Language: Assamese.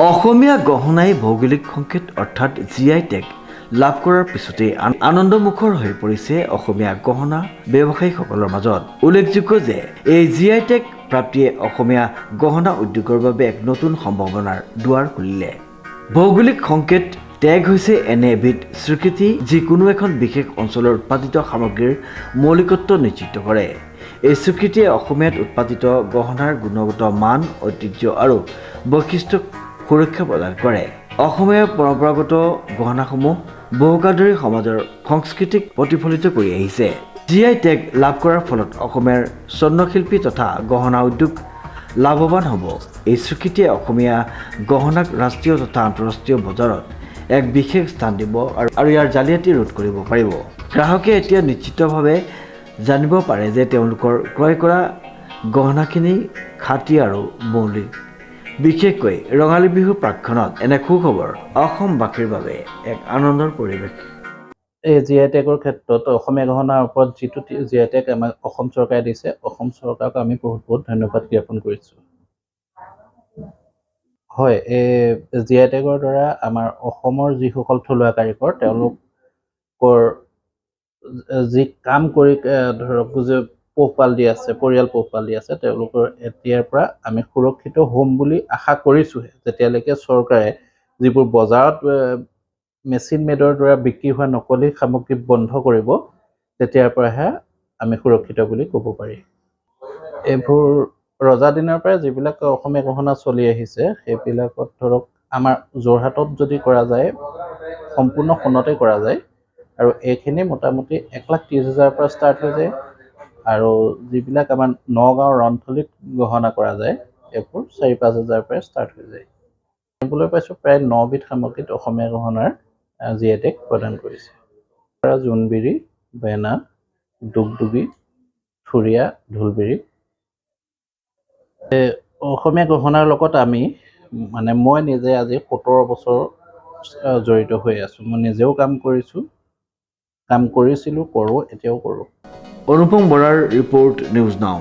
অসমীয়া গহনাই ভৌগোলিক সংকেত অৰ্থাৎ GI টেগ লাভ কৰাৰ পিছতে আনন্দমুখৰ হৈ পৰিছে অসমীয়া গহনা ব্যৱসায়ীসকলৰ মাজত। উল্লেখযোগ্য যে এই GI টেগ প্ৰাপ্তিয়ে অসমীয়া গহনা উদ্যোগৰ বাবে এক নতুন সম্ভাৱনাৰ দুৱাৰ খুলিলে। ভৌগোলিক সংকেত টেগ হৈছে এনে এবিধ স্বীকৃতি যি কোনো এখন বিশেষ অঞ্চলৰ উৎপাদিত সামগ্ৰীৰ মৌলিকত্ব নিশ্চিত কৰে। এই স্বীকৃতিয়ে অসমীয়াত উৎপাদিত গহনাৰ গুণগত মান, ঐতিহ্য আৰু বৈশিষ্ট্য সুৰক্ষা প্ৰদান কৰে। অসমীয়া পৰম্পৰাগত গহনাসমূহ বহুকাল ধৰি সমাজৰ সংস্কৃতিক প্ৰতিফলিত কৰি আহিছে। GI টেগ লাভ কৰাৰ ফলত অসমীয়াৰ স্বৰ্ণশিল্পী তথা গহনা উদ্যোগ লাভৱান হ'ব। এই স্বীকৃতিয়ে অসমীয়া গহনাক ৰাষ্ট্ৰীয় তথা আন্তঃৰাষ্ট্ৰীয় বজাৰত এক বিশেষ স্থান দিব আৰু ইয়াৰ জালিয়াতি ৰোধ কৰিব পাৰিব। গ্ৰাহকে এতিয়া নিশ্চিতভাৱে জানিব পাৰে যে তেওঁলোকৰ ক্ৰয় কৰা গহনাখিনি খাঁটি আৰু মৌলিক। বিশেষকৈ ৰঙালী বিহুৰ প্ৰাক্ষণত এনে সুখবৰ অসমবাসীৰ বাবে এক আনন্দৰ পৰিৱেশ। এই GI টেগৰ ক্ষেত্ৰত অসমীয়া গহনাৰ ওপৰত যিটো GI টেগ আমাক অসম চৰকাৰে দিছে, অসম চৰকাৰক আমি বহুত ধন্যবাদ জ্ঞাপন কৰিছোঁ। হয়, এই GI টেগৰ দ্বাৰা আমাৰ অসমৰ যিসকল থলুৱা কাৰিকৰ তেওঁলোকৰ যি কাম কৰি ধৰক যে পোহপাল দি আছে, পৰিয়াল পোহপাল দি আছে, তেওঁলোকৰ এতিয়াৰ পৰা আমি সুৰক্ষিত হ'ম বুলি আশা কৰিছোঁহে। যেতিয়ালৈকে চৰকাৰে যিবোৰ বজাৰত মেচিন মেডৰ দ্বাৰা বিক্ৰী হোৱা নকলি সামগ্ৰী বন্ধ কৰিব, তেতিয়াৰ পৰাহে আমি সুৰক্ষিত বুলি ক'ব পাৰি। এইবোৰ ৰজা দিনৰ পৰাই যিবিলাক অসমীয়া গহনা চলি আহিছে, সেইবিলাকত ধৰক আমাৰ যোৰহাটত যদি কৰা যায়, সম্পূৰ্ণ সোণতে কৰা যায় আৰু এইখিনি মোটামুটি 1,30,000 পৰা ষ্টাৰ্ট হৈ যায়। আৰু যিবিলাক আমাৰ নগাঁও ৰন্থলীত গহনা কৰা যায়, এইবোৰ 4-5 হাজাৰ পৰা ষ্টাৰ্ট হৈ যায়। দেখিবলৈ পাইছোঁ প্ৰায় 9 বিধ সামগ্ৰীত অসমীয়া গহনাৰ GI টেগ প্ৰদান কৰিছে। জোনবিৰি, বেনা, দুগদুগী, থুৰীয়া, ঢোলবিৰি। অসমীয়া গহনাৰ লগত মই নিজে আজি 17 বছৰ জড়িত হৈ আছোঁ। মই নিজেও কাম কৰিছিলোঁ, কৰোঁ, এতিয়াও কৰোঁ। অনুপম বৰাৰ ৰিপৰ্ট, নিউজ নাও।